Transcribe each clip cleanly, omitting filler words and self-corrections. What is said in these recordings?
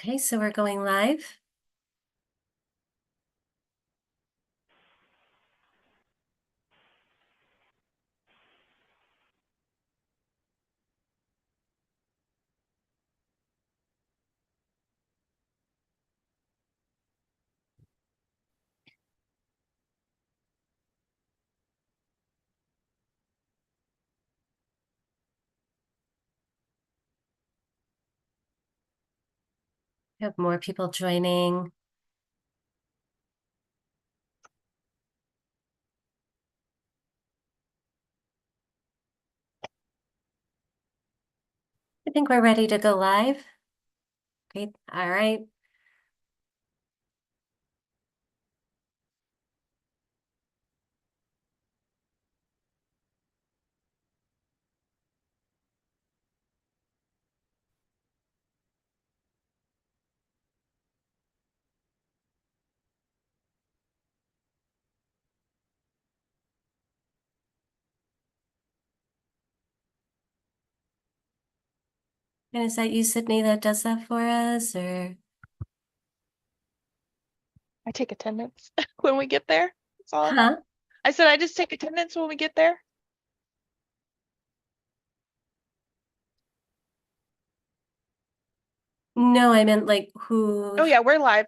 Okay, so we're going live. We have more people joining. I think we're ready to go live. Great. All right. And is that you, Sydney, that does that for us, or? I take attendance when we get there. That's all. Huh? I said I just take attendance when we get there. No, I meant like who. Oh yeah, we're live.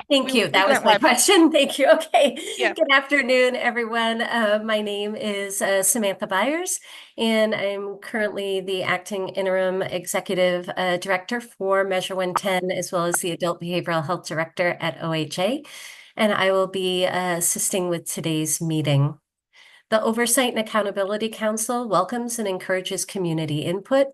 Thank you. We That was went my live. question. Thank you. Okay. Yeah. Good afternoon, everyone. My name is Samantha Byers, and I'm currently the acting interim executive director for Measure 110, as well as the adult behavioral health director at OHA. And I will be assisting with today's meeting. The Oversight and Accountability Council welcomes and encourages community input.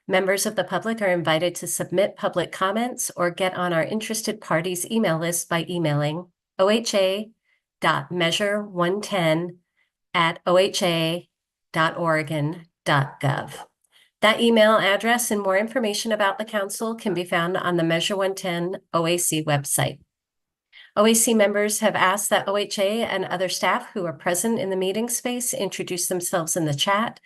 Members of the public are invited to submit public comments or get on our interested parties email list by emailing oha.measure110@oha.oregon.gov. That email address and more information about the council can be found on the Measure 110 OAC website. OAC members have asked that OHA and other staff who are present in the meeting space introduce themselves in the chat.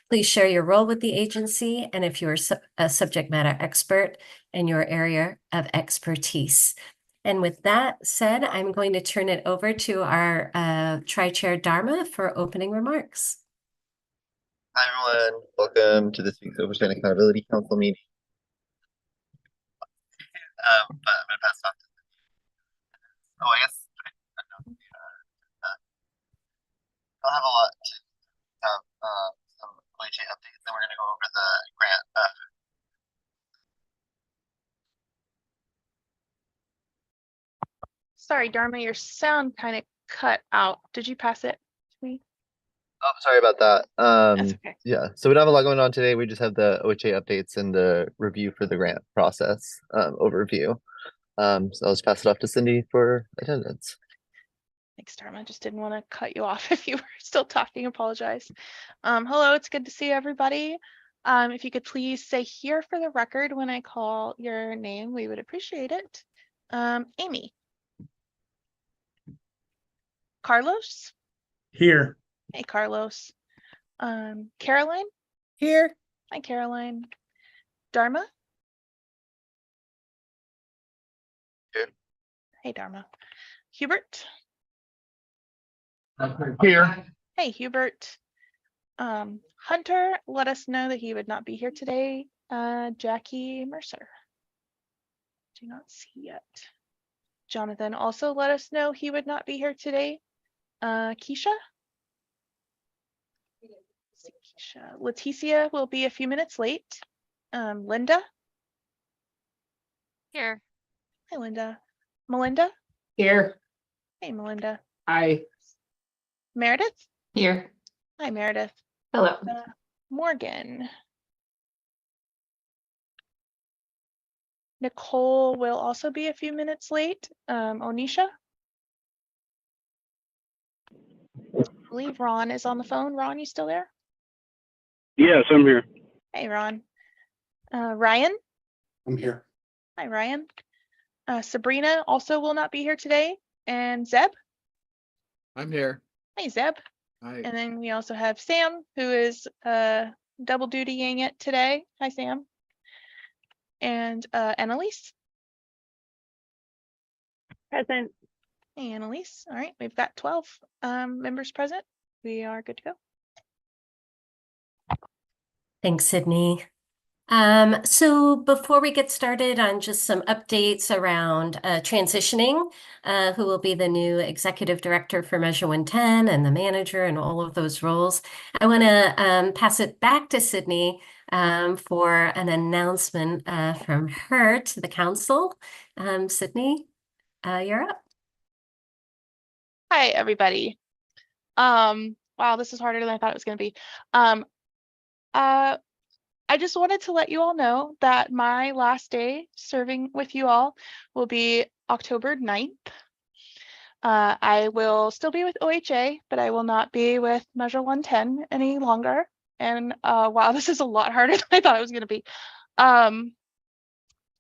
Please share your role with the agency and if you're a subject matter expert in your area of expertise. And with that said, I'm going to turn it over to our Tri-Chair Dharma for opening remarks. Hi, everyone. Welcome to this week's Oversight and Accountability Council meeting. But I'm going to pass it off to I guess I'll have a lot to have some OHA updates. Then we're going to go over the grant. Sorry, Dharma, your sound kind of cut out. Did you pass it to me? Oh, sorry about that. That's okay. Yeah, so we don't have a lot going on today. We just have the OHA updates and the review for the grant process overview. So I'll just pass it off to Cindy for attendance. Thanks, Dharma. Just didn't want to cut you off if you were still talking. Apologize. Hello, it's good to see everybody. If you could please say here for the record when I call your name, we would appreciate it. Amy. Carlos? Here. Hey, Carlos. Caroline? Here. Hi, Caroline. Dharma? Here. Hey, Dharma. Hubert? Here. Hey, Hubert. Hunter let us know that he would not be here today. Jackie Mercer. Do not see yet. Jonathan also let us know he would not be here today. Keisha? Keisha. Leticia will be a few minutes late. Linda? Here. Hi, Linda. Melinda? Here. Hey, Melinda. Hi. Meredith? Here. Hi, Meredith. Hello. Morgan. Nicole will also be a few minutes late. Onisha? I believe Ron is on the phone. Ron, you still there? Yes, I'm here. Hey, Ron. Ryan? I'm here. Hi, Ryan. Sabrina also will not be here today. And Zeb? I'm here. Hey, Zeb. Hi. And then we also have Sam, who is double dutying it today. Hi, Sam. And Annalise. Present. Hey, Annalise. All right, we've got 12 members present. We are good to go. Thanks, Sydney. So before we get started on just some updates around transitioning, who will be the new executive director for Measure 110 and the manager and all of those roles, I want to pass it back to Sydney for an announcement from her to the council. Sydney, you're up. Hi, everybody. Wow, this is harder than I thought it was going to be. I just wanted to let you all know that my last day serving with you all will be October 9th. I will still be with OHA, but I will not be with Measure 110 any longer. And wow, this is a lot harder than I thought it was going to be.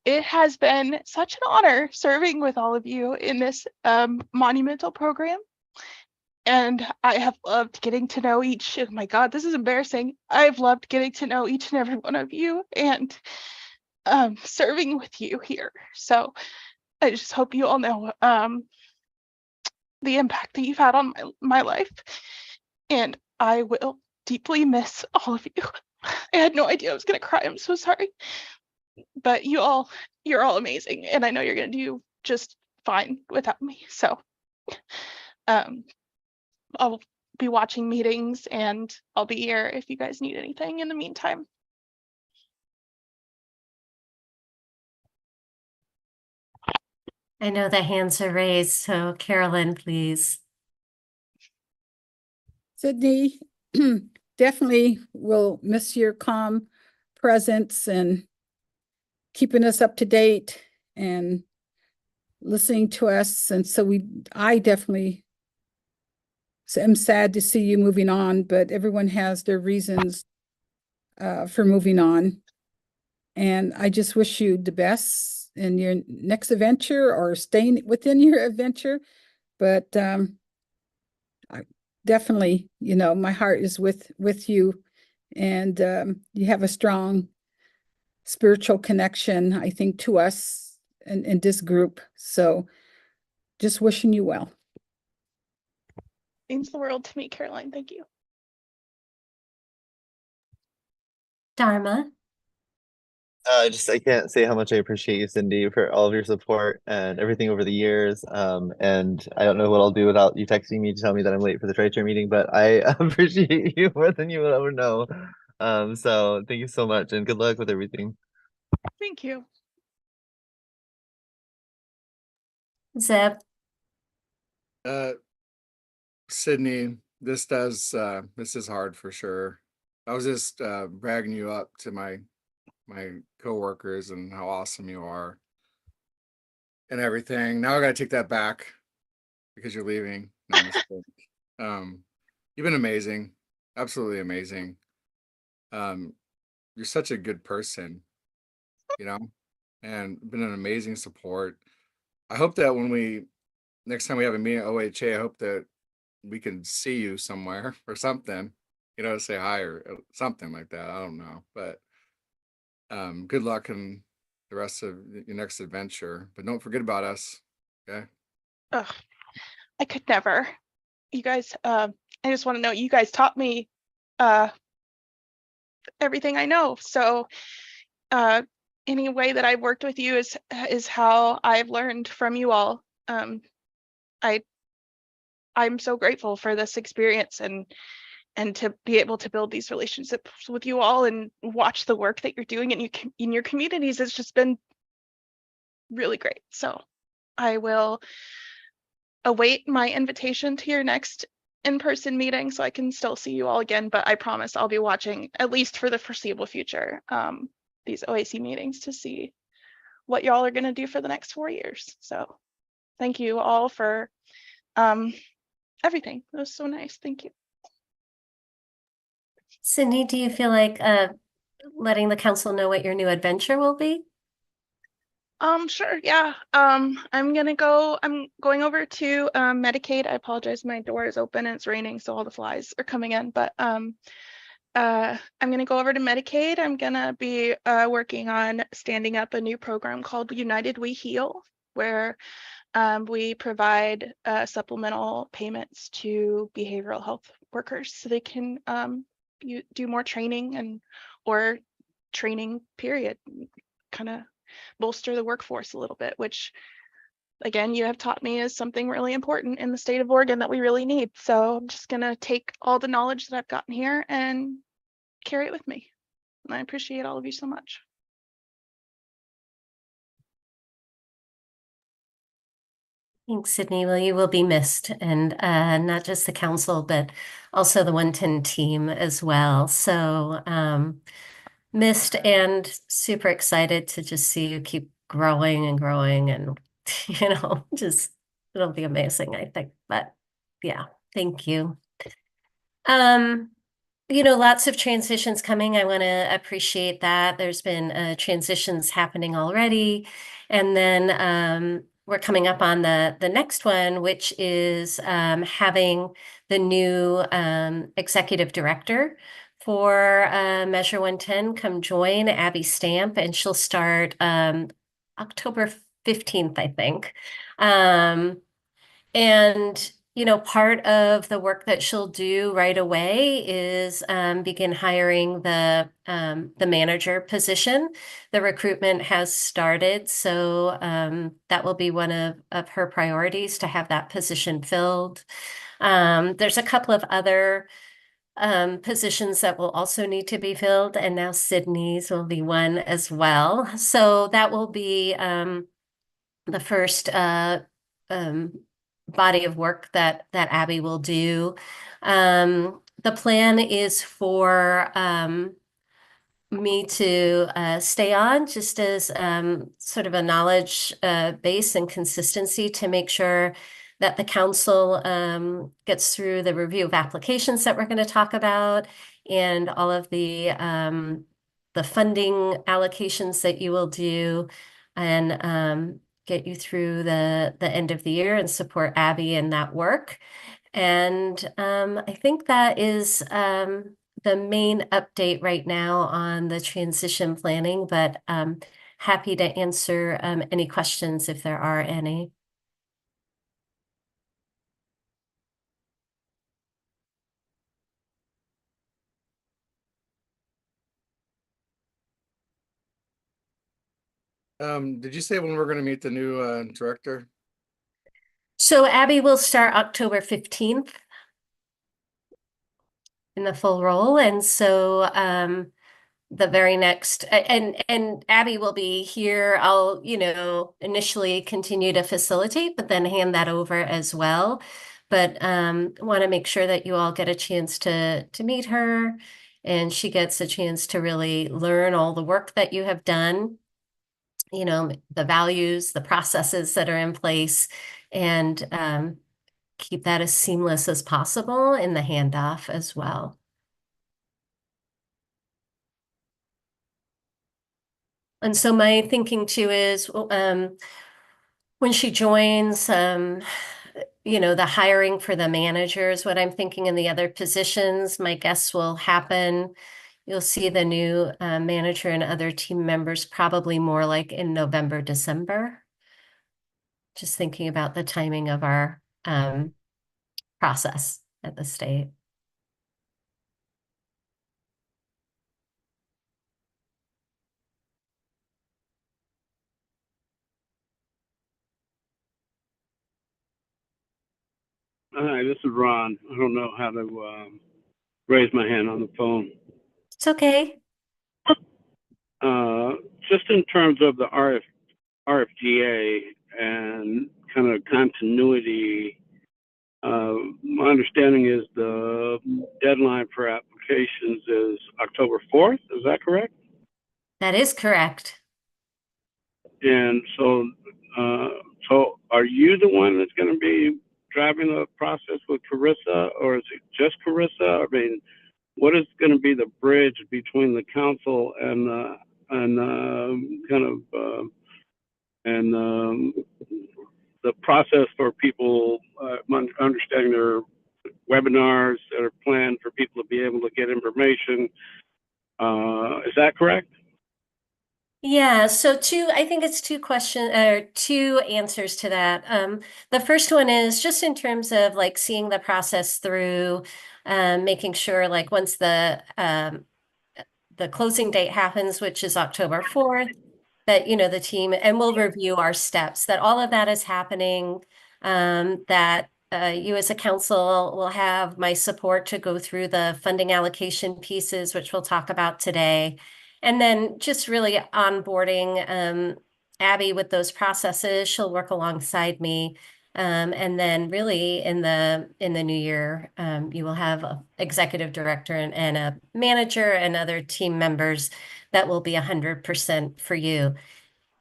It has been such an honor serving with all of you in this monumental program. And I have loved getting to know each, oh my God, this is embarrassing. I've loved getting to know each and every one of you and serving with you here. So I just hope you all know the impact that you've had on my life. And I will deeply miss all of you. I had no idea I was gonna cry. I'm so sorry. But you're all amazing. And I know you're gonna do just fine without me. So I'll be watching meetings and I'll be here if you guys need anything in the meantime. I know the hands are raised, so Carolyn, please. Sydney, definitely will miss your calm presence and keeping us up to date and listening to us. And so I definitely am sad to see you moving on, but everyone has their reasons for moving on. And I just wish you the best in your next adventure or staying within your adventure. But I definitely, my heart is with you, and you have a strong spiritual connection, I think, to us and this group. So just wishing you well. Means the world to me, Caroline. Thank you. Dharma. I can't say how much I appreciate you, Cindy, for all of your support and everything over the years. And I don't know what I'll do without you texting me to tell me that I'm late for the tri-chair meeting, but I appreciate you more than you will ever know. So thank you so much and good luck with everything. Thank you. Zeb. Sydney, this is hard for sure. I was just bragging you up to my coworkers and how awesome you are and everything. Now I gotta take that back because you're leaving. No, I'm just kidding. You've been amazing, absolutely amazing. You're such a good person, and been an amazing support. I hope that next time we have a meeting at OHA, I hope that we can see you somewhere or something, say hi or something like that. I don't know, but good luck in the rest of your next adventure, but don't forget about us. Okay. Ugh, I could never. You guys, I just want to know, you guys taught me everything I know. So any way that I've worked with you is how I've learned from you all. I'm so grateful for this experience and to be able to build these relationships with you all and watch the work that you're doing in your communities. It's just been really great. So I will await my invitation to your next in-person meeting so I can still see you all again, but I promise I'll be watching, at least for the foreseeable future, these OAC meetings to see what y'all are going to do for the next 4 years. So thank you all for everything. It was so nice. Thank you. Sydney, do you feel like letting the council know what your new adventure will be? Sure, yeah. I'm going over to Medicaid. I apologize, my door is open and it's raining, so all the flies are coming in. But I'm gonna go over to Medicaid. I'm gonna be working on standing up a new program called United We Heal. where we provide supplemental payments to behavioral health workers so they can do more training or training period, kind of bolster the workforce a little bit, which again, you have taught me is something really important in the state of Oregon that we really need. So I'm just gonna take all the knowledge that I've gotten here and carry it with me. And I appreciate all of you so much. Thanks, Sydney. Well, you will be missed, and not just the council, but also the 110 team as well. So missed and super excited to just see you keep growing and growing, and just it'll be amazing, I think. But yeah, thank you. Lots of transitions coming. I want to appreciate that. There's been transitions happening already. And then we're coming up on the next one, which is having the new executive director for Measure 110 come join, Abby Stamp, and she'll start October 15th, I think. Part of the work that she'll do right away is begin hiring the manager position. The recruitment has started, so that will be one of her priorities to have that position filled. There's a couple of other positions that will also need to be filled, and now Sydney's will be one as well. So that will be the first body of work that Abby will do. The plan is for me to stay on just as sort of a knowledge base and consistency to make sure that the council gets through the review of applications that we're going to talk about and all of the funding allocations that you will do, and get you through the end of the year and support Abby in that work. And I think that is the main update right now on the transition planning, but happy to answer any questions if there are any. Did you say when we're going to meet the new director? So Abby will start October 15th in the full role. And so the very next, and Abby will be here. I'll, initially continue to facilitate, but then hand that over as well. But want to make sure that you all get a chance to meet her, and she gets a chance to really learn all the work that you have done, the values, the processes that are in place, and keep that as seamless as possible in the handoff as well. And so my thinking too is when she joins, the hiring for the managers, what I'm thinking in the other positions, my guess will happen. You'll see the new manager and other team members probably more like in November, December. Just thinking about the timing of our process at the state. Hi, this is Ron. I don't know how to raise my hand on the phone. It's okay. Just in terms of the RFGA and kind of continuity, my understanding is the deadline for applications is October 4th. Is that correct? That is correct. And so, so are you the one that's going to be driving the process with Carissa, or is it just Carissa? I mean, what is going to be the bridge between the council and the process for people understanding their webinars that are planned for people to be able to get information? Is that correct? Yeah, so I think it's two answers to that. The first one is just in terms of like seeing the process through, making sure like once the closing date happens, which is October 4th, that, the team, and we'll review our steps, that all of that is happening, that you as a council will have my support to go through the funding allocation pieces, which we'll talk about today. And then just really onboarding Abby with those processes. She'll work alongside me. And then really in the new year, you will have an executive director and a manager and other team members that will be 100% for you.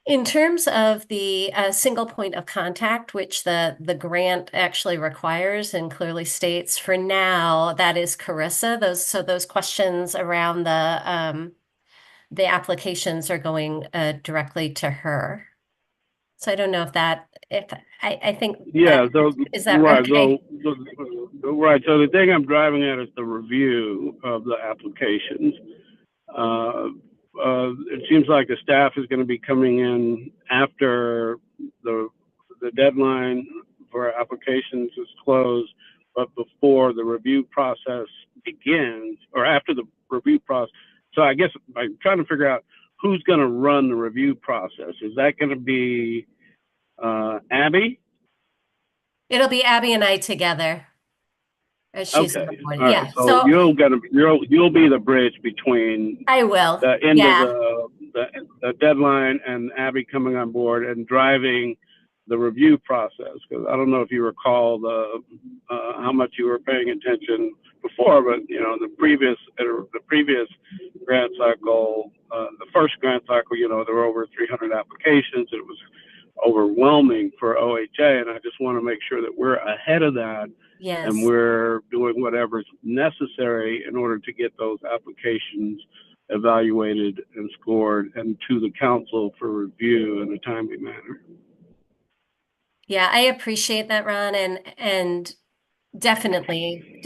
In terms of the single point of contact, which the grant actually requires and clearly states, for now, that is Carissa. Those questions around the applications are going directly to her. So I don't know if I think Yeah, is that right, okay? right. So the thing I'm driving at is the review of the applications. It seems like the staff is going to be coming in after the deadline for applications is closed, but before the review process begins, or after the review process. So I guess I'm trying to figure out who's going to run the review process. Is that going to be Abby? It'll be Abby and I together. As she's Okay, on board. all right. Yeah, So so you'll be the bridge between I will. the end Yeah. of the deadline and Abby coming on board and driving the review process. Because I don't know if you recall how much you were paying attention before, but the previous grant cycle, the first grant cycle, there were over 300 applications. It was overwhelming for OHA, and I just want to make sure that we're ahead of that. Yes. And we're doing whatever's necessary in order to get those applications evaluated and scored and to the council for review in a timely manner. Yeah, I appreciate that, Ron, and definitely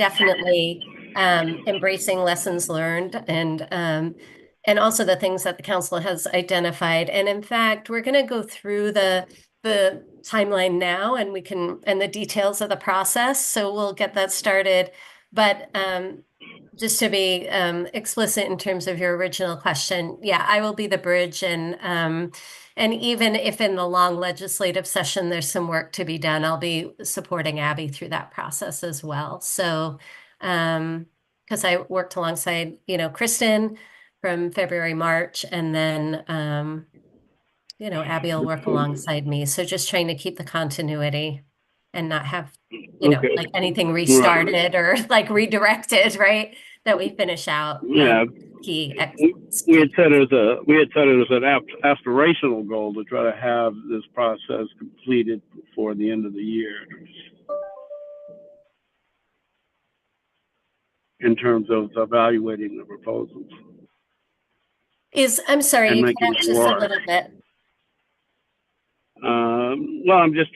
embracing lessons learned and also the things that the council has identified. And in fact, we're going to go through the timeline now, and the details of the process. So we'll get that started. But just to be explicit in terms of your original question, yeah, I will be the bridge, and even if in the long legislative session there's some work to be done, I'll be supporting Abby through that process as well. So, because I worked alongside, Kristen from February, March, and then, Abby will work alongside me. So just trying to keep the continuity and not have, Okay. like anything restarted or like redirected, right? That we finish out. Yeah. Key. We had said it was an aspirational goal to try to have this process completed before the end of the year. In terms of evaluating the proposals. I'm sorry, And you making cut out just a sure. little bit. Well, I'm just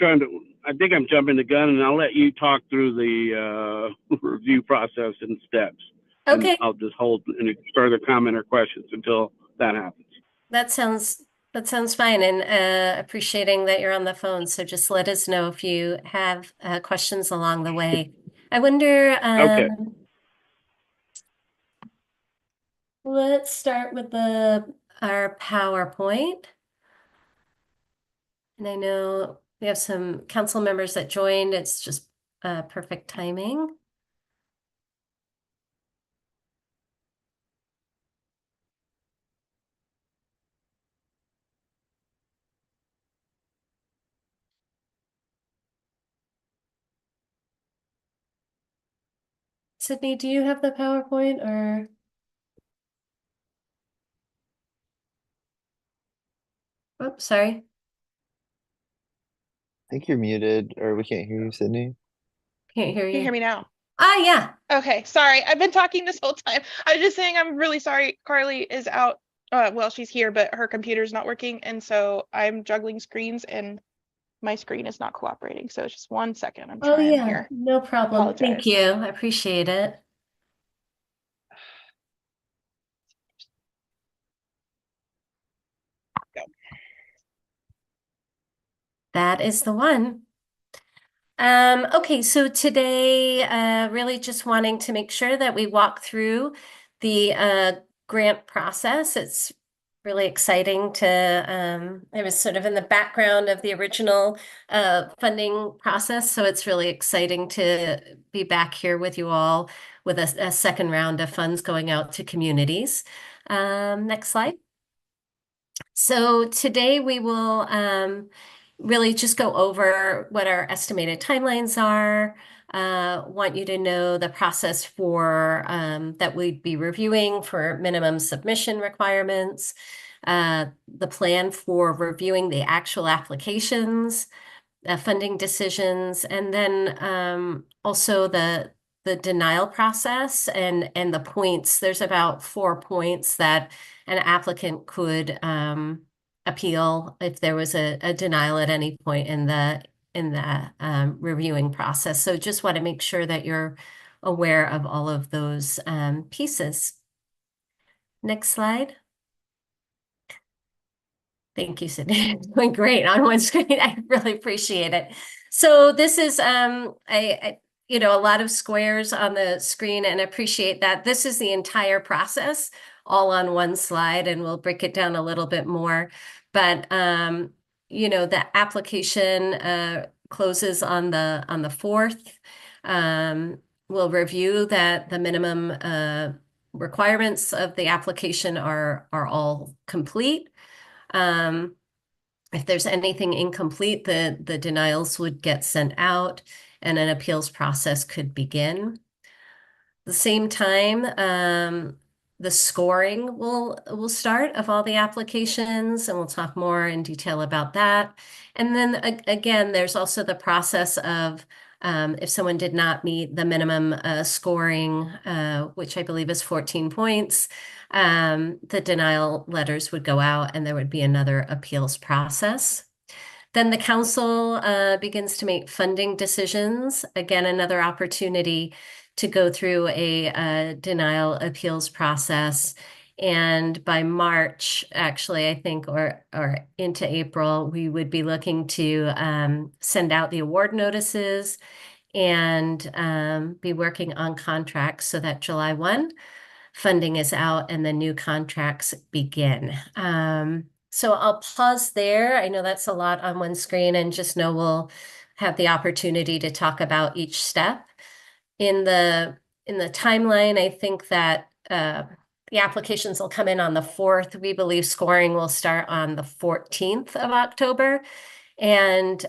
I think I'm jumping the gun, and I'll let you talk through the review process and steps. Okay. And I'll just hold any further comment or questions until that happens. That sounds fine, and appreciating that you're on the phone. So just let us know if you have questions along the way. I wonder, Okay. Let's start with our PowerPoint. And I know we have some council members that joined. It's just perfect timing. Sydney, do you have the PowerPoint or? Oh, sorry. I think you're muted, or we can't hear you, Sydney. Can't hear Can you hear you. me now? Yeah. Okay, sorry. I've been talking this whole time. I was just saying I'm really sorry. Carly is out. Well, she's here, but her computer's not working. And so I'm juggling screens and my screen is not cooperating. So it's just 1 second. I'm Oh, trying yeah. here. No problem. Thank Apologize. you. I appreciate it. That is the one. Okay, so today, really just wanting to make sure that we walk through the grant process. It's really exciting to, I was sort of in the background of the original funding process, so it's really exciting to be back here with you all with a second round of funds going out to communities. Next slide. So today we will really just go over what our estimated timelines are. Want you to know the process for that we'd be reviewing for minimum submission requirements, the plan for reviewing the actual applications, funding decisions, and then also the denial process and the points. There's about 4 points that an applicant could appeal if there was a denial at any point in the reviewing process. So just want to make sure that you're aware of all of those pieces. Next slide. Thank you, Sydney. Doing great on one screen. I really appreciate it. So this is you know, a lot of squares on the screen, and appreciate that. This is the entire process all on one slide, and we'll break it down a little bit more. But you know, the application closes on the 4th. We'll review that the minimum requirements of the application are all complete. If there's anything incomplete, the denials would get sent out and an appeals process could begin. At the same time, the scoring will start of all the applications, and we'll talk more in detail about that. And then again, there's also the process of if someone did not meet the minimum scoring, which I believe is 14 points, the denial letters would go out and there would be another appeals process. Then the council begins to make funding decisions. Again, another opportunity to go through a denial appeals process. And by March, actually, I think, or into April, we would be looking to send out the award notices and be working on contracts so that July 1 funding is out and the new contracts begin. So I'll pause there. I know that's a lot on one screen, and just know we'll have the opportunity to talk about each step. In the timeline, I think that the applications will come in on the 4th. We believe scoring will start on the 14th of October. And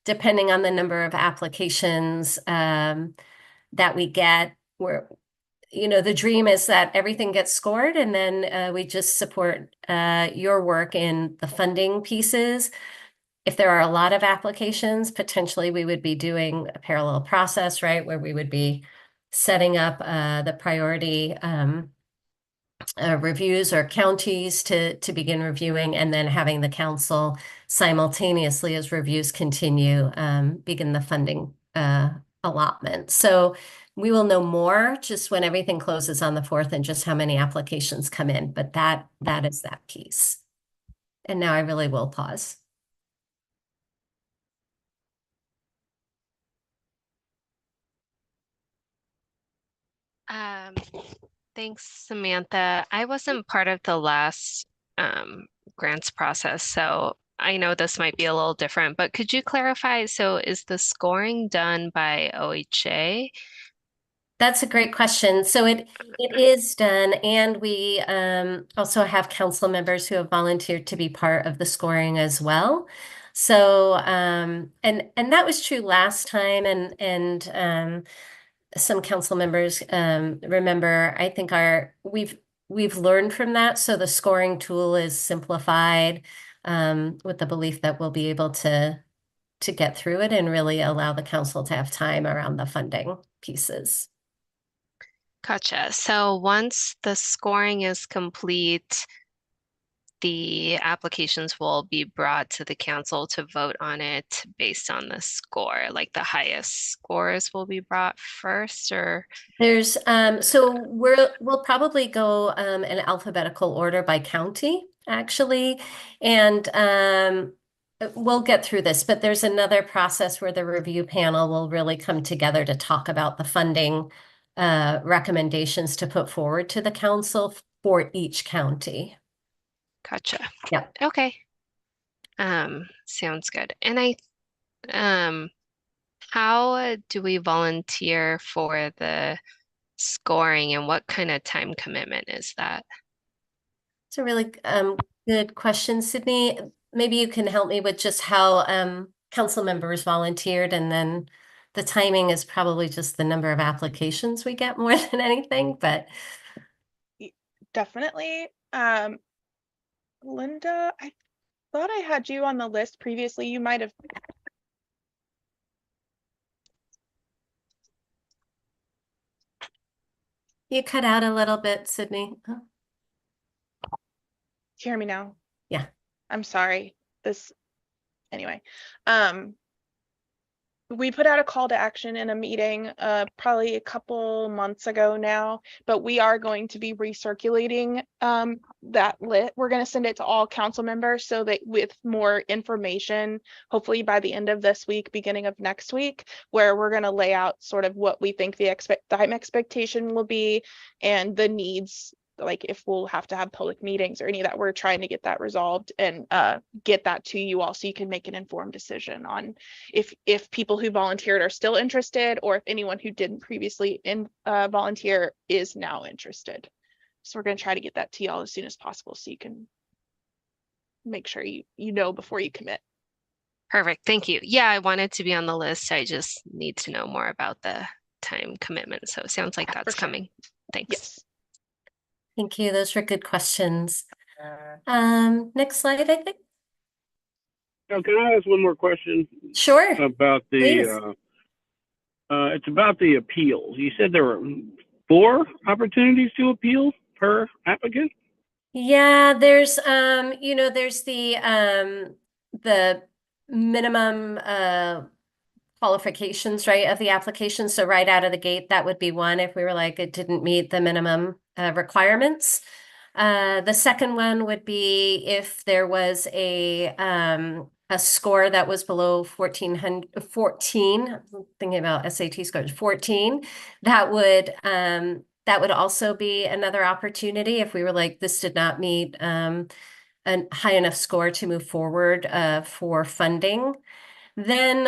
depending on the number of applications that we get, you know, the dream is that everything gets scored, and then we just support your work in the funding pieces. If there are a lot of applications, potentially we would be doing a parallel process, right, where we would be setting up the priority reviews or counties to begin reviewing, and then having the council simultaneously, as reviews continue, begin the funding allotment. So we will know more just when everything closes on the 4th and just how many applications come in, but that is that piece. And now I really will pause. Thanks, Samantha. I wasn't part of the last grants process, so I know this might be a little different, but could you clarify? So is the scoring done by OHA? That's a great question. So it is done, and we also have council members who have volunteered to be part of the scoring as well. So and that was true last time, and some council members remember, I think we've learned from that. So the scoring tool is simplified with the belief that we'll be able to get through it and really allow the council to have time around the funding pieces. Gotcha. So once the scoring is complete, the applications will be brought to the council to vote on it based on the score, like the highest scores will be brought first, or? There's so we'll probably go in alphabetical order by county, actually. And we'll get through this, but there's another process where the review panel will really come together to talk about the funding recommendations to put forward to the council for each county. Gotcha. Yep. Okay. Sounds good. And how do we volunteer for the scoring, and what kind of time commitment is that? It's a really good question, Sydney. Maybe you can help me with just how council members volunteered, and then the timing is probably just the number of applications we get more than anything, but Definitely. Linda, I thought I had you on the list previously. You might have. you cut out a little bit, Sydney. Oh, Hear me now? yeah. I'm sorry. Anyway. We put out a call to action in a meeting probably a couple months ago now, but we are going to be recirculating that lit. We're going to send it to all council members so that with more information, hopefully by the end of this week, beginning of next week, where we're going to lay out sort of what we think the time expectation will be and the needs, like if we'll have to have public meetings or any of that. We're trying to get that resolved and get that to you all so you can make an informed decision on if people who volunteered are still interested, or if anyone who didn't previously volunteer is now interested. So we're going to try to get that to y'all as soon as possible so you can make sure you know before you commit. Perfect. Thank you. Yeah, I wanted to be on the list. I just need to know more about the time commitment. So it sounds like For that's sure. coming. Thanks. Yes. Thank you. Those were good questions. Next slide, I think. Now, can I ask one more question Sure. about Please. it's about the appeals. You said there were 4 opportunities to appeal per applicant? Yeah, there's there's the minimum qualifications, right, of the application. So right out of the gate, that would be one if we were like it didn't meet the minimum requirements. The second one would be if there was a score that was below 14, I'm thinking about SAT scores, 14, that would also be another opportunity if we were like, this did not meet a high enough score to move forward for funding. Then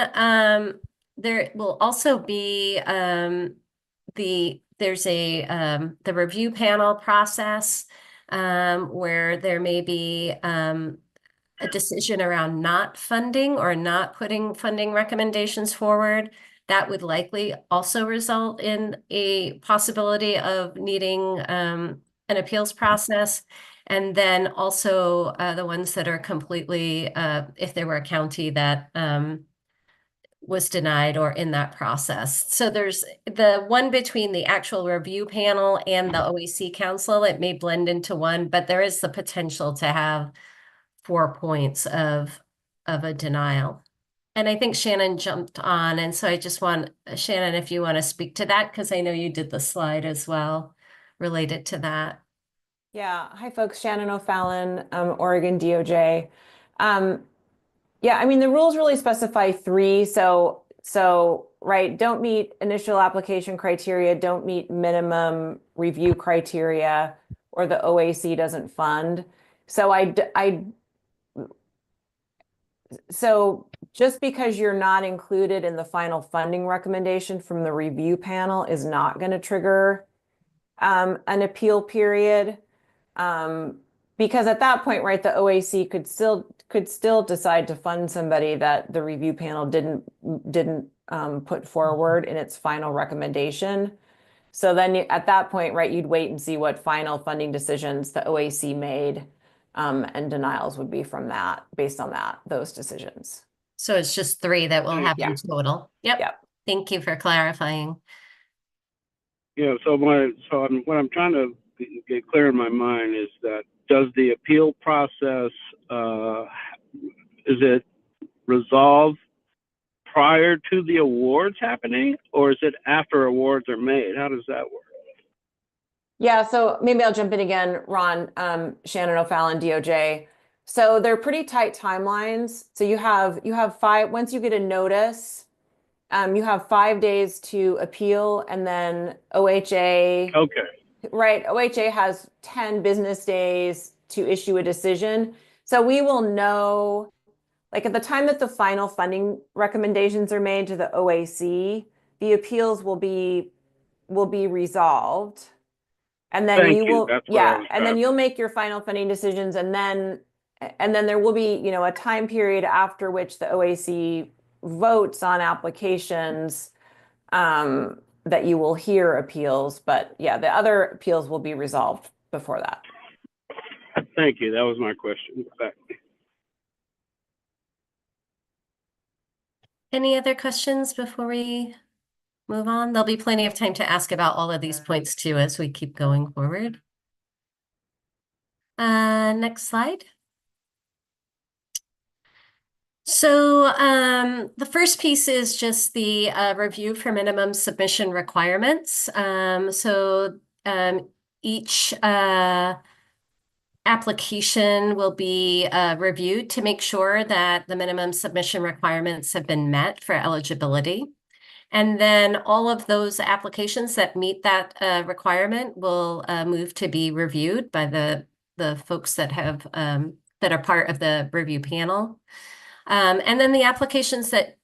there will also be there's the review panel process where there may be a decision around not funding or not putting funding recommendations forward. That would likely also result in a possibility of needing an appeals process. And then also the ones that are completely, if there were a county that was denied or in that process. So there's the one between the actual review panel and the OAC council. It may blend into one, but there is the potential to have 4 points of a denial. And I think Shannon jumped on, and so I just want, Shannon, if you want to speak to that, because I know you did the slide as well related to that. Yeah. Hi, folks. Shannon O'Fallon, Oregon DOJ. Yeah, I mean, the rules really specify 3. So right, don't meet initial application criteria, don't meet minimum review criteria, or the OAC doesn't fund. So just because you're not included in the final funding recommendation from the review panel is not going to trigger an appeal period. Because at that point, right, the OAC could still decide to fund somebody that the review panel didn't put forward in its final recommendation. So then at that point, right, you'd wait and see what final funding decisions the OAC made, and denials would be from that, based on those decisions. So it's just 3 that we'll have in total. Yep. Thank you for clarifying. Yeah, what I'm trying to get clear in my mind is that, does the appeal process, is it resolved prior to the awards happening, or is it after awards are made? How does that work? Yeah, so maybe I'll jump in again, Ron, Shannon O'Fallon, DOJ. So they're pretty tight timelines. So you have five, once you get a notice, you have 5 days to appeal, and then OHA, Okay, right? OHA has 10 business days to issue a decision. So we will know, like at the time that the final funding recommendations are made to the OAC, the appeals will be resolved. And then thank you you. will, That's what I yeah, was and then after. you'll make your final funding decisions, and then there will be, you know, a time period after which the OAC votes on applications that you will hear appeals, but yeah, the other appeals will be resolved before that. Thank you. That was my question. Any other questions before we move on? There'll be plenty of time to ask about all of these points too as we keep going forward. Next slide. So the first piece is just the review for minimum submission requirements. Each application will be reviewed to make sure that the minimum submission requirements have been met for eligibility. And then all of those applications that meet that requirement will move to be reviewed by the folks that have that are part of the review panel. And then the applications that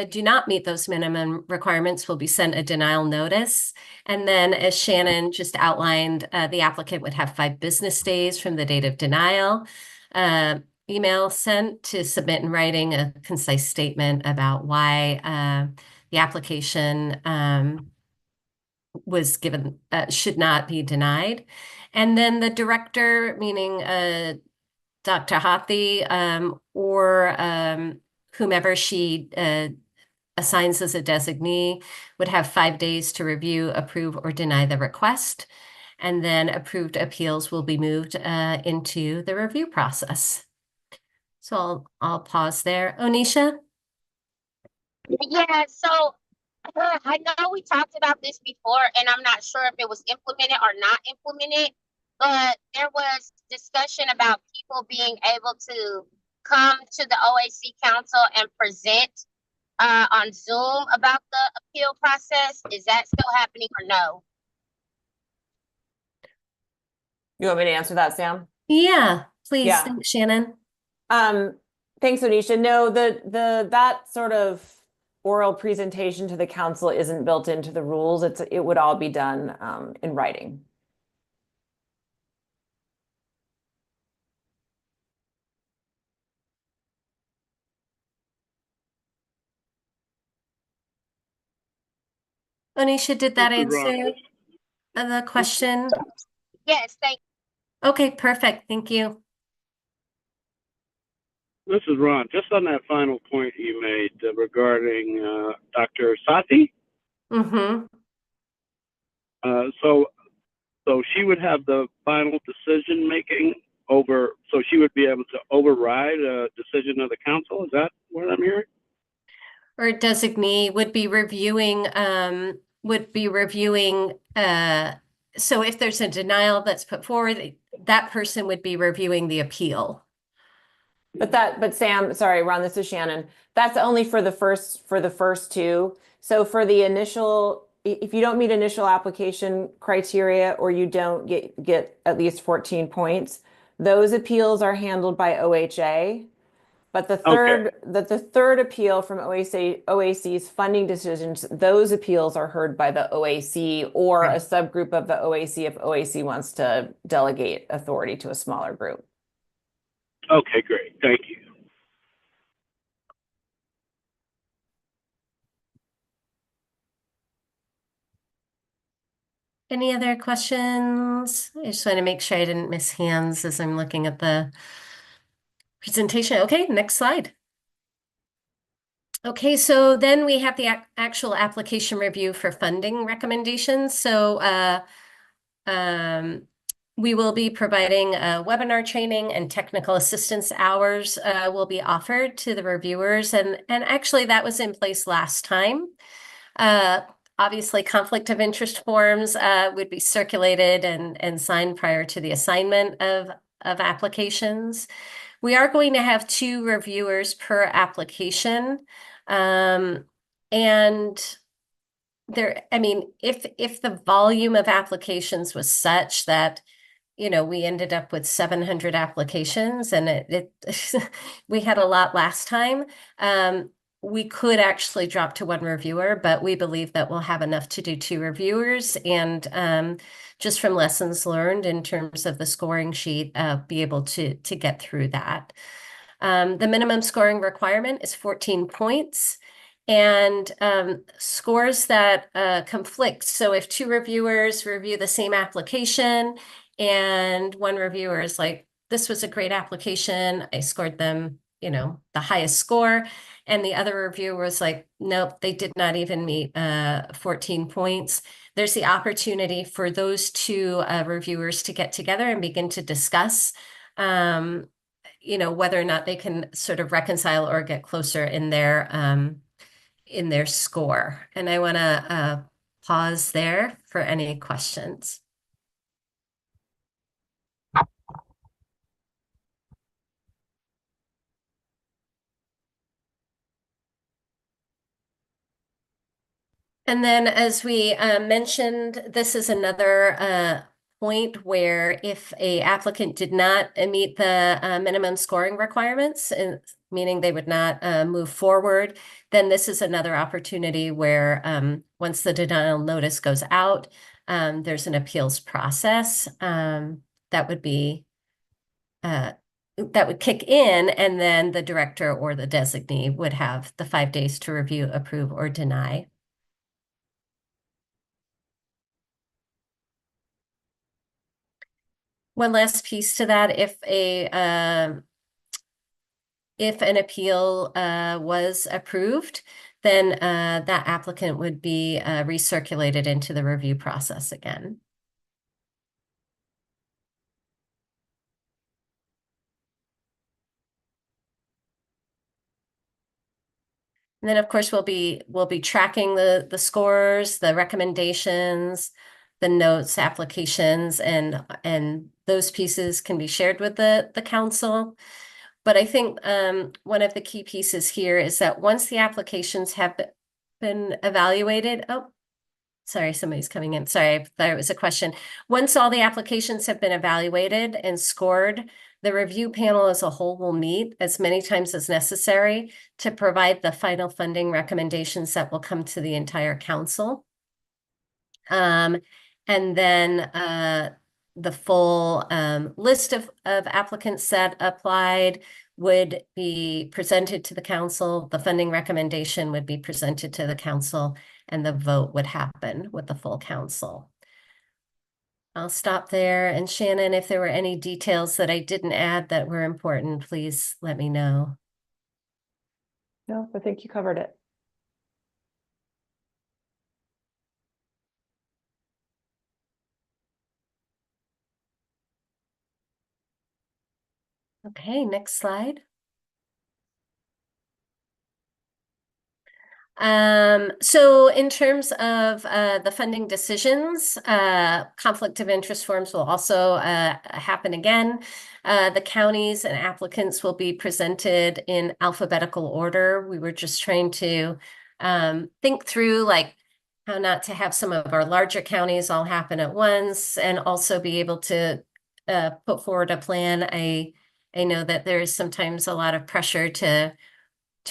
do not meet those minimum requirements will be sent a denial notice. And then, as Shannon just outlined, the applicant would have 5 business days from the date of denial. Email sent to submit in writing a concise statement about why the application was given, should not be denied. And then the director, meaning Dr. Hathi, or whomever she assigns as a designee, would have 5 days to review, approve, or deny the request. And then approved appeals will be moved into the review process. So I'll pause there. Onisha? Yeah, so I know we talked about this before, and I'm not sure if it was implemented or not implemented, but there was discussion about people being able to come to the OAC Council and present on Zoom about the appeal process. Is that still happening or no? You want me to answer that, Sam? Yeah, please. Yeah. Thanks, Shannon. Thanks, Onisha. No, that sort of oral presentation to the council isn't built into the rules. It would all be done in writing. Onisha, did that This is Ron. answer the question? Yes, thank Okay, perfect. Thank you. This is Ron. Just on that final point you made regarding Dr. Sathi. Mm-hmm. So she would have the final decision making over, so she would be able to override a decision of the council. Is that what I'm hearing? Or designee would be reviewing, so if there's a denial that's put forward, that person would be reviewing the appeal. But Sam, sorry, Ron, this is Shannon. That's only for the first two. So for the initial, if you don't meet initial application criteria or you don't get at least 14 points, those appeals are handled by OHA. But the third appeal from OAC's funding decisions, those appeals are heard by the OAC or a subgroup of the OAC if OAC wants to delegate authority to a smaller group. Okay, great. Thank you. Any other questions? I just want to make sure I didn't miss hands as I'm looking at the presentation. Okay, next slide. Okay, so then we have the actual application review for funding recommendations. So we will be providing webinar training and technical assistance hours will be offered to the reviewers. And actually that was in place last time. Obviously, conflict of interest forms would be circulated and signed prior to the assignment of applications. We are going to have 2 reviewers per application. And there, I mean, if the volume of applications was such that, you know, we ended up with 700 applications and we had a lot last time, we could actually drop to 1 reviewer, but we believe that we'll have enough to do 2 reviewers, and just from lessons learned in terms of the scoring sheet, be able to get through that. The minimum scoring requirement is 14 points. And scores that conflict. So if 2 reviewers review the same application and 1 reviewer is like, this was a great application, I scored them, you know, the highest score. And the other reviewer was like, nope, they did not even meet 14 points. There's the opportunity for those 2 reviewers to get together and begin to discuss you know, whether or not they can sort of reconcile or get closer in their score. And I want to pause there for any questions. And then, as we mentioned, this is another point where if a applicant did not meet the minimum scoring requirements, meaning they would not move forward, then this is another opportunity where once the denial notice goes out, there's an appeals process that would be that would kick in, and then the director or the designee would have the 5 days to review, approve, or deny. One last piece to that, if an appeal was approved, then that applicant would be recirculated into the review process again. And then, of course, we'll be tracking the scores, the recommendations, the notes, applications, and those pieces can be shared with the council. But I think one of the key pieces here is that once the applications have been evaluated, oh, sorry, somebody's coming in. Sorry, I thought it was a question. Once all the applications have been evaluated and scored, the review panel as a whole will meet as many times as necessary to provide the final funding recommendations that will come to the entire council. And then the full list of applicants that applied would be presented to the council. The funding recommendation would be presented to the council, and the vote would happen with the full council. I'll stop there. And Shannon, if there were any details that I didn't add that were important, please let me know. No, I think you covered it. Okay, next slide. So in terms of the funding decisions, conflict of interest forms will also happen again. The counties and applicants will be presented in alphabetical order. We were just trying to think through like how not to have some of our larger counties all happen at once, and also be able to put forward a plan. I know that there is sometimes a lot of pressure to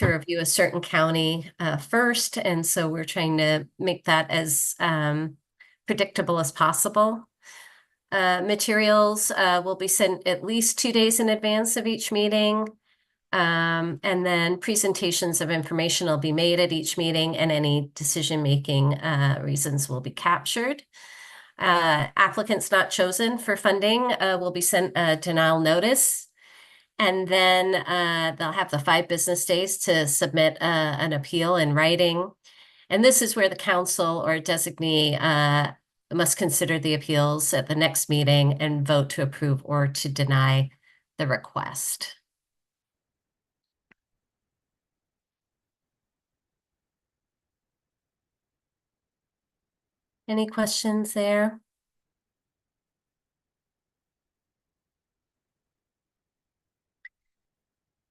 review a certain county first. And so we're trying to make that as predictable as possible. Materials will be sent at least 2 days in advance of each meeting. And then presentations of information will be made at each meeting, and any decision-making reasons will be captured. Applicants not chosen for funding will be sent a denial notice. And then they'll have the 5 business days to submit an appeal in writing. And this is where the council or designee must consider the appeals at the next meeting and vote to approve or to deny the request. Any questions there?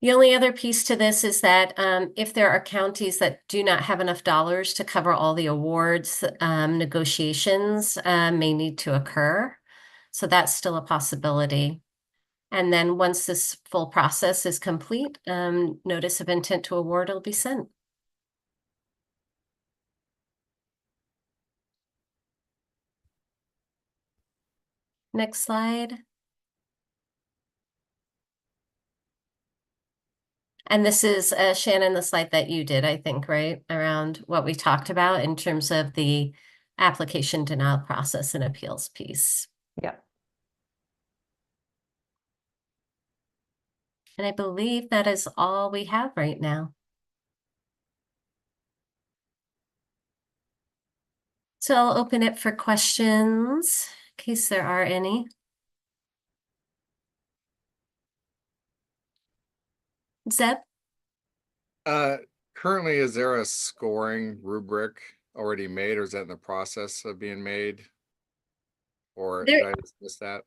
The only other piece to this is that if there are counties that do not have enough dollars to cover all the awards, negotiations may need to occur. So that's still a possibility. And then once this full process is complete, notice of intent to award will be sent. Next slide. And this is, Shannon, the slide that you did, I think, right? Around what we talked about in terms of the application denial process and appeals piece. Yep. And I believe that is all we have right now. So I'll open it for questions in case there are any. Zeb? Currently, is there a scoring rubric already made, or is that in the process of being made? Or There- did I just miss that?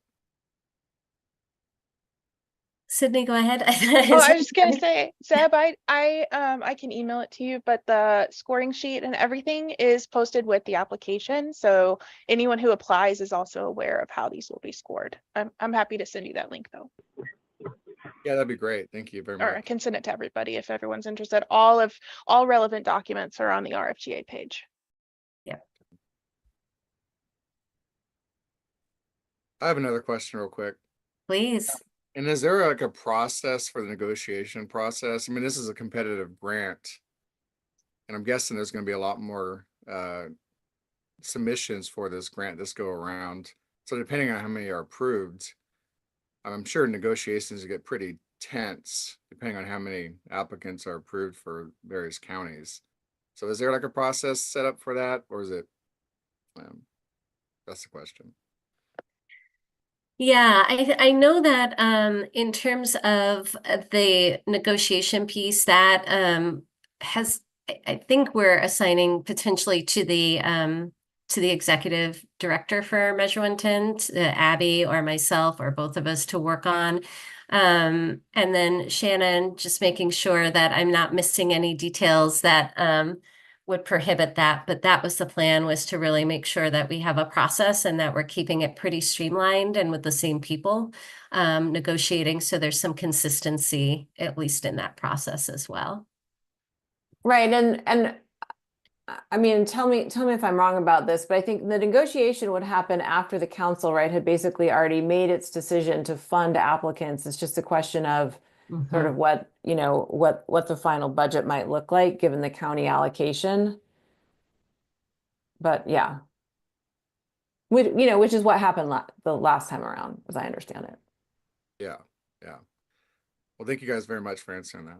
Sydney, go ahead. Oh, I was just gonna say, Zeb, I can email it to you, but the scoring sheet and everything is posted with the application. So anyone who applies is also aware of how these will be scored. I'm happy to send you that link though, Yeah, that'd be great. Thank you very or I much. can send it to everybody if everyone's interested. All relevant documents are on the RFGA page. I have another question real quick. Please. And is there like a process for the negotiation process? I mean, this is a competitive grant. And I'm guessing there's gonna be a lot more submissions for this grant this go around. So depending on how many are approved, I'm sure negotiations get pretty tense depending on how many applicants are approved for various counties. So is there like a process set up for that, or is it? That's the question. Yeah, I know that in terms of the negotiation piece that has I think we're assigning potentially to the executive director for Measure 110, Abby or myself or both of us to work on. And then Shannon, just making sure that I'm not missing any details that would prohibit that, but that was the plan, was to really make sure that we have a process and that we're keeping it pretty streamlined and with the same people negotiating, so there's some consistency, at least in that process as well. Right, and I mean, tell me if I'm wrong about this, but I think the negotiation would happen after the council, right, had basically already made its decision to fund applicants. It's just a question of sort of what, what the final budget might look like given the county allocation. But yeah. Which is what happened the last time around, as I understand it. Yeah. Well, thank you guys very much for answering that.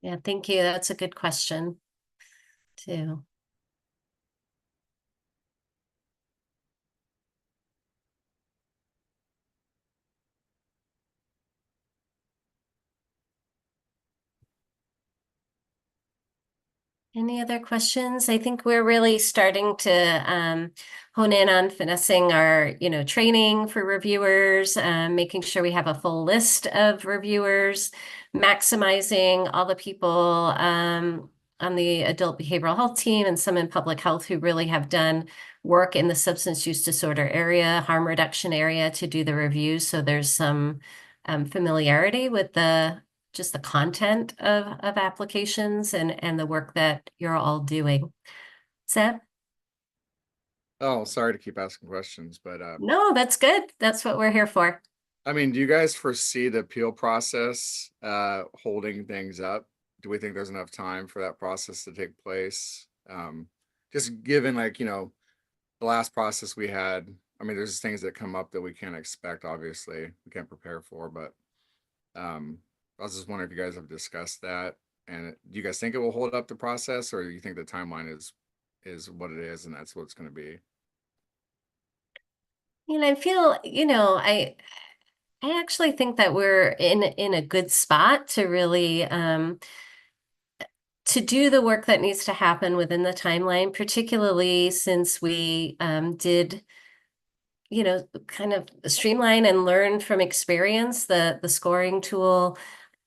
Yeah, thank you. That's a good question too. Any other questions? I think we're really starting to hone in on finessing our, training for reviewers, making sure we have a full list of reviewers, maximizing all the people on the adult behavioral health team and some in public health who really have done work in the substance use disorder area, harm reduction area to do the reviews. So there's some familiarity with just the content of applications and the work that you're all doing. Seb? Oh, sorry to keep asking questions, but No, that's good. That's what we're here for. I mean, do you guys foresee the appeal process holding things up? Do we think there's enough time for that process to take place? Just given the last process we had, I mean, there's things that come up that we can't expect, obviously, we can't prepare for, but I was just wondering if you guys have discussed that, and do you guys think it will hold up the process, or do you think the timeline is what it is and that's what it's going to be? I feel, I actually think that we're in a good spot to really to do the work that needs to happen within the timeline, particularly since we did kind of streamline and learn from experience the scoring tool.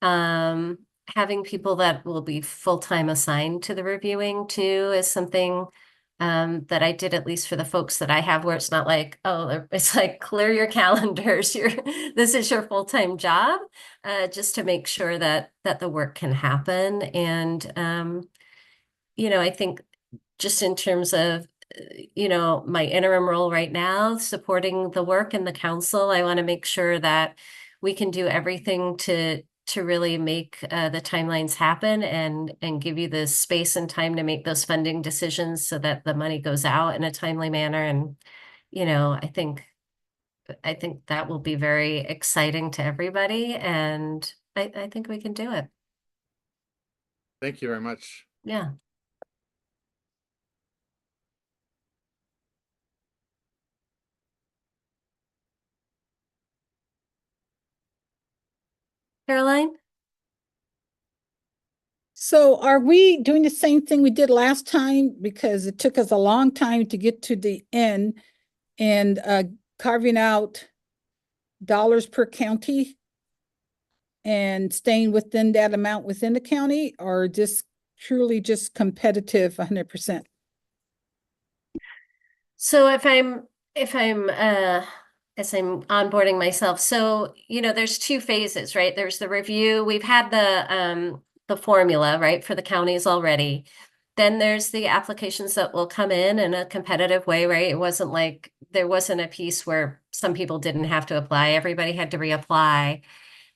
Having people that will be full-time assigned to the reviewing too is something that I did, at least for the folks that I have, where it's not like, oh, it's like clear your calendars. This is your full-time job, just to make sure that the work can happen. And I think just in terms of my interim role right now, supporting the work in the council, I want to make sure that we can do everything to really make the timelines happen and give you the space and time to make those funding decisions so that the money goes out in a timely manner. And I think that will be very exciting to everybody, and I think we can do it. Thank you very much. Yeah. Caroline? So are we doing the same thing we did last time? Because it took us a long time to get to the end and carving out dollars per county and staying within that amount within the county, or just truly just competitive 100%? So as I'm onboarding myself, so there's two phases, right? There's the review. We've had the formula, right, for the counties already. Then there's the applications that will come in a competitive way, right? It wasn't like there wasn't a piece where some people didn't have to apply. Everybody had to reapply.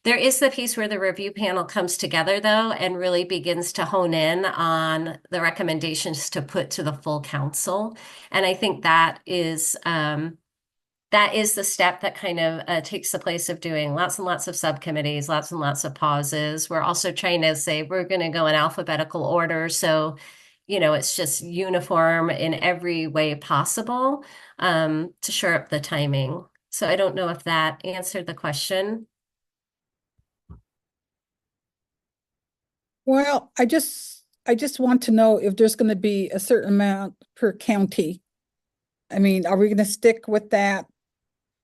There is the piece where the review panel comes together, though, and really begins to hone in on the recommendations to put to the full council. And I think that is the step that kind of takes the place of doing lots and lots of subcommittees, lots and lots of pauses. We're also trying to say we're going to go in alphabetical order. So, it's just uniform in every way possible to shore up the timing. So I don't know if that answered the question. Well, I just want to know if there's going to be a certain amount per county. I mean, are we going to stick with that?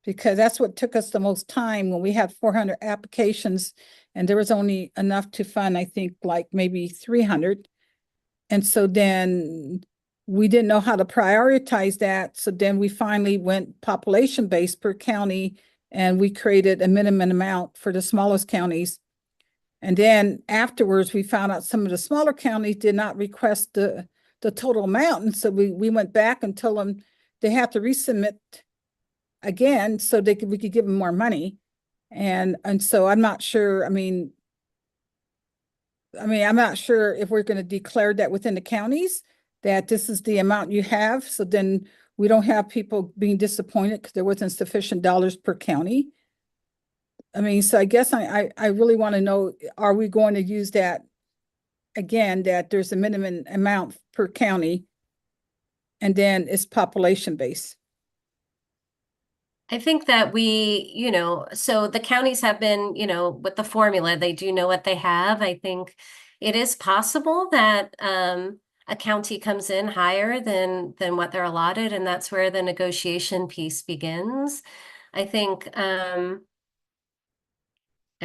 Because that's what took us the most time when we had 400 applications and there was only enough to fund, I think, like maybe 300. And so then we didn't know how to prioritize that. So then we finally went population-based per county, and we created a minimum amount for the smallest counties. And then afterwards, we found out some of the smaller counties did not request the total amount. And so we went back and told them they have to resubmit again so we could give them more money. And so I'm not sure, I'm not sure if we're going to declare that within the counties that this is the amount you have. So then we don't have people being disappointed because there wasn't sufficient dollars per county. So I guess I really want to know, are we going to use that again, that there's a minimum amount per county and then it's population based? I think that so the counties have been, with the formula, they do know what they have. I think it is possible that a county comes in higher than what they're allotted, and that's where the negotiation piece begins. I think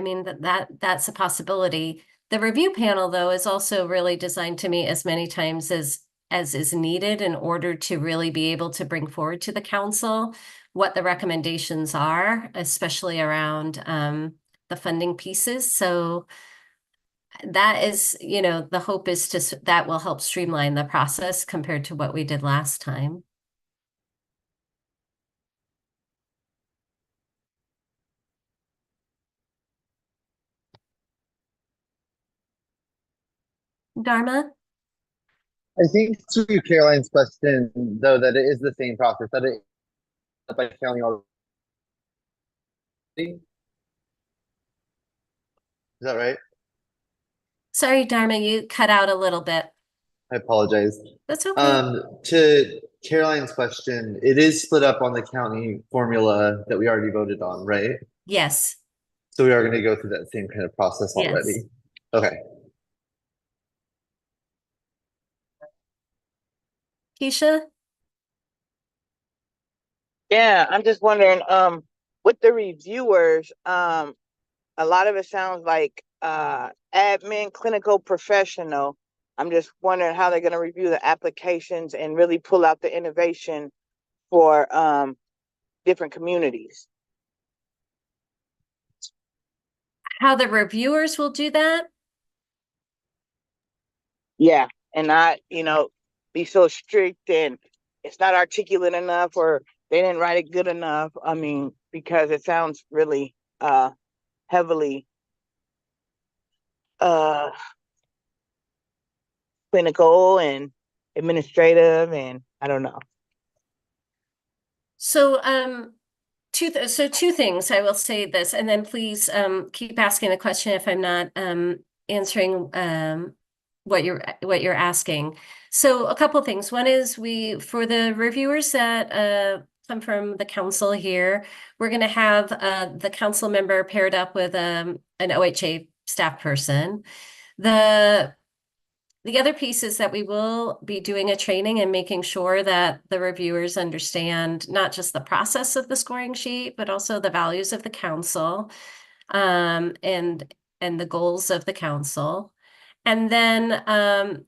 that's a possibility. The review panel, though, is also really designed to meet as many times as is needed in order to really be able to bring forward to the council what the recommendations are, especially around the funding pieces. So that is, the hope is that will help streamline the process compared to what we did last time. Dharma? I think to Caroline's question, though, that it is the same process, that it by county already. Is that right? Sorry, Dharma, you cut out a little bit. I apologize. That's okay. To Caroline's question, it is split up on the county formula that we already voted on, right? Yes. So we are going to go through that same kind of process Yes. already. Okay. Keisha? Yeah, I'm just wondering, with the reviewers, a lot of it sounds like admin clinical professional. I'm just wondering how they're gonna review the applications and really pull out the innovation for different communities. How the reviewers will do that? Yeah, and not, be so strict and it's not articulate enough or they didn't write it good enough. I mean, because it sounds really heavily uh clinical and administrative, and I don't know. So, two things. I will say this, and then please keep asking the question if I'm not answering what you're asking. So a couple things. One is for the reviewers that come from the council here, we're going to have the council member paired up with an OHA staff person. The other piece is that we will be doing a training and making sure that the reviewers understand not just the process of the scoring sheet, but also the values of the council, and the goals of the council. And then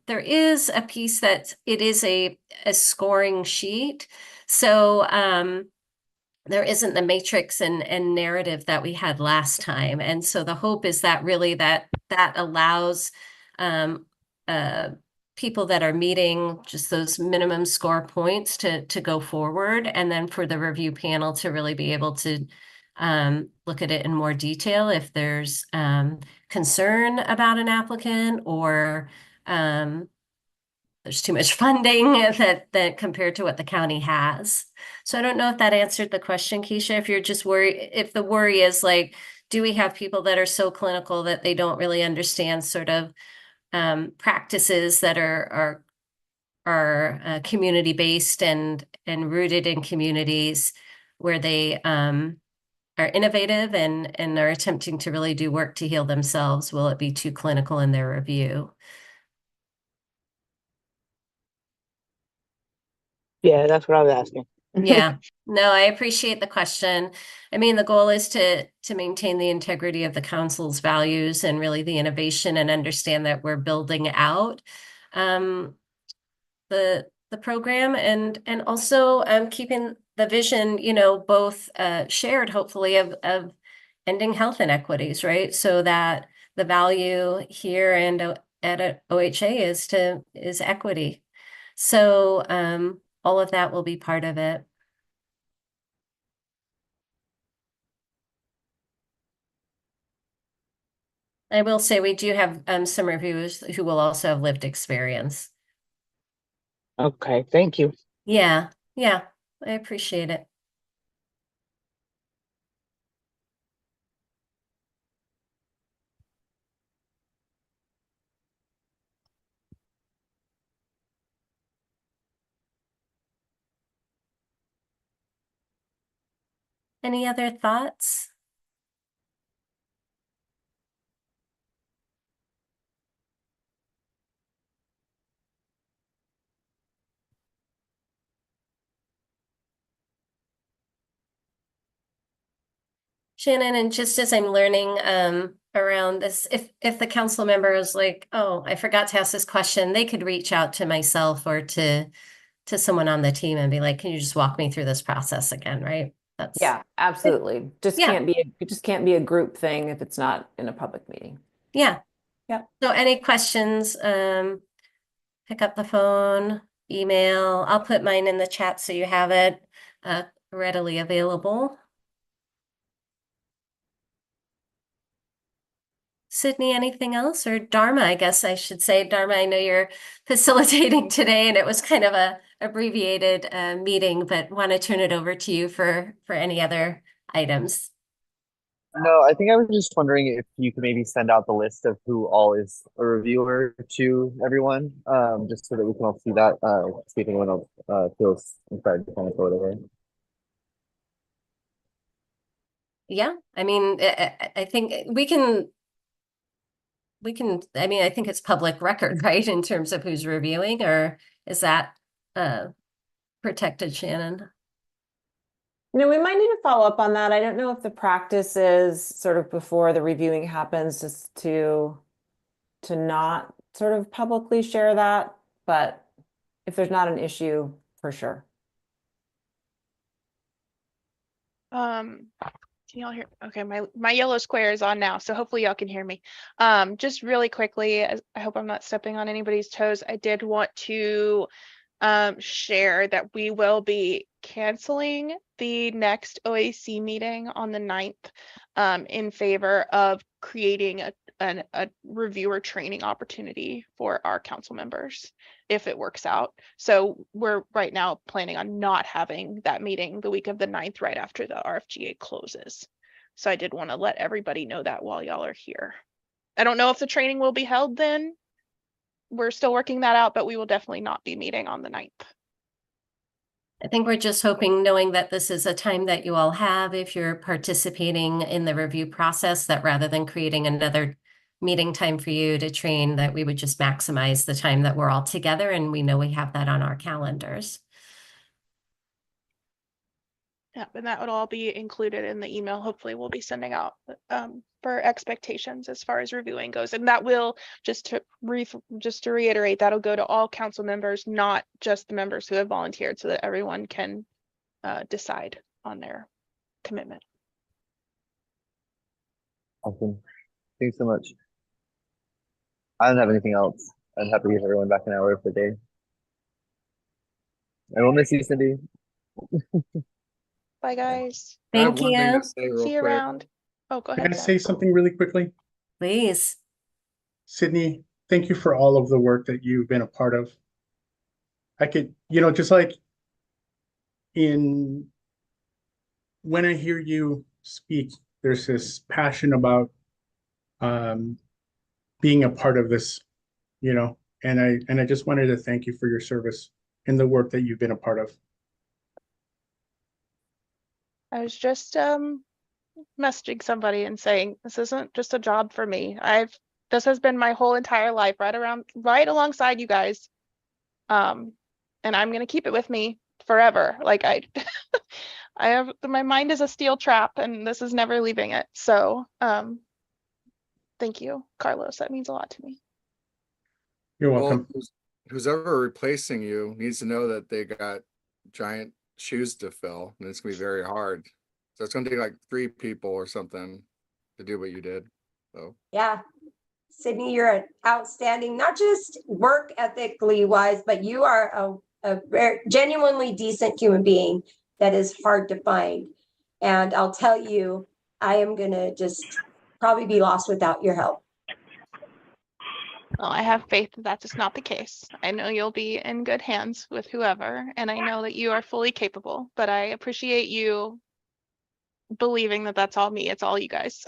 there is a piece that it is a scoring sheet. So there isn't the matrix and narrative that we had last time. And so the hope is that really that allows people that are meeting just those minimum score points to go forward, and then for the review panel to really be able to look at it in more detail if there's concern about an applicant, or there's too much funding that compared to what the county has. So I don't know if that answered the question, Keisha, if you're just worried, if the worry is like, do we have people that are so clinical that they don't really understand sort of practices that are community based and rooted in communities where they are innovative and are attempting to really do work to heal themselves? Will it be too clinical in their review? Yeah, that's what I was asking. Yeah, no, I appreciate the question. I mean, the goal is to maintain the integrity of the council's values and really the innovation, and understand that we're building out the program, and also keeping the vision, both shared, hopefully, of ending health inequities, right? So that the value here and at OHA is equity. So all of that will be part of it. I will say we do have some reviewers who will also have lived experience. Okay, thank you. Yeah, I appreciate it. Any other thoughts? Shannon, and just as I'm learning around this, if the council member is like, oh, I forgot to ask this question, they could reach out to myself or to someone on the team and be like, can you just walk me through this process again, right? That's Yeah, absolutely. Just Yeah. can't be a group thing if it's not in a public meeting. Yeah. Yeah. So any questions, pick up the phone, email. I'll put mine in the chat so you have it readily available. Sydney, anything else? Or Dharma, I guess I should say. Dharma, I know you're facilitating today and it was kind of a abbreviated meeting, but want to turn it over to you for any other items. No, I think I was just wondering if you could maybe send out the list of who all is a reviewer to everyone, just so that we can all see that, see if anyone else feels inspired to kind of go over. Yeah, I mean, I think we can, I mean, I think it's public record, right, in terms of who's reviewing, or is that protected, Shannon? We might need to follow up on that. I don't know if the practice is sort of before the reviewing happens, just to not sort of publicly share that, but if there's not an issue, for sure. Can y'all hear? Okay, my yellow square is on now, so hopefully y'all can hear me. Just really quickly, I hope I'm not stepping on anybody's toes. I did want to share that we will be canceling the next OAC meeting on the 9th in favor of creating a reviewer training opportunity for our council members if it works out. So we're right now planning on not having that meeting the week of the 9th right after the RFGA closes. So I did want to let everybody know that while y'all are here. I don't know if the training will be held then. We're still working that out, but we will definitely not be meeting on the 9th. I think we're just hoping, knowing that this is a time that you all have, if you're participating in the review process, that rather than creating another meeting time for you to train, that we would just maximize the time that we're all together, and we know we have that on our calendars. Yeah, and that would all be included in the email. Hopefully we'll be sending out for expectations as far as reviewing goes. And that will, just to reiterate, that'll go to all council members, not just the members who have volunteered, so that everyone can decide on their commitment. Awesome. Thanks so much. I don't have anything else. I'm happy to give everyone back an hour of the day. I will miss you, Cindy. Bye, guys. I have Thank one thing you. to say real See you quick. around. Oh, go Can ahead, I Zach. say something really quickly? Please. Sydney, thank you for all of the work that you've been a part of. I could, just like when I hear you speak, there's this passion about being a part of this, and I just wanted to thank you for your service and the work that you've been a part of. I was just messaging somebody and saying this isn't just a job for me. This has been my whole entire life, right alongside you guys. And I'm gonna keep it with me forever. Like I have, my mind is a steel trap and this is never leaving it. So thank you, Carlos. That means a lot to me. You're Well, welcome. who's ever replacing you needs to know that they got giant shoes to fill, and it's gonna be very hard. So it's gonna take like 3 people or something to do what you did. So Yeah. Sydney, you're an outstanding, not just work ethically wise, but you are a very genuinely decent human being that is hard to find. And I'll tell you, I am going to just probably be lost without your help. Well, I have faith that that's just not the case. I know you'll be in good hands with whoever, and I know that you are fully capable, but I appreciate you believing that that's all me. It's all you guys.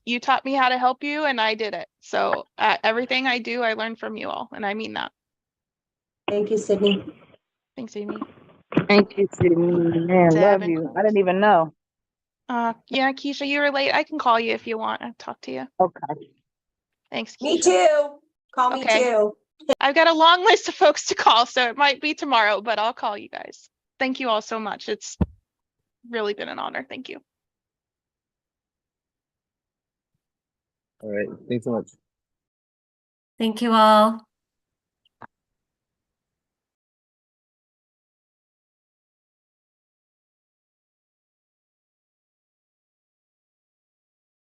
You taught me how to help you and I did it. So everything I do, I learned from you all, and I mean that. Thank you, Sydney. Thanks, Amy. Thank you, Sydney. Man, Deb love and you. I Chloe. didn't even know. Yeah, Keisha, you were late. I can call you if you want. I'll talk to you. Okay. Thanks, Keisha. Me too. Call me Okay. too. I've got a long list of folks to call, so it might be tomorrow, but I'll call you guys. Thank you all so much. It's really been an honor. Thank you. All right. Thanks so much. Thank you all.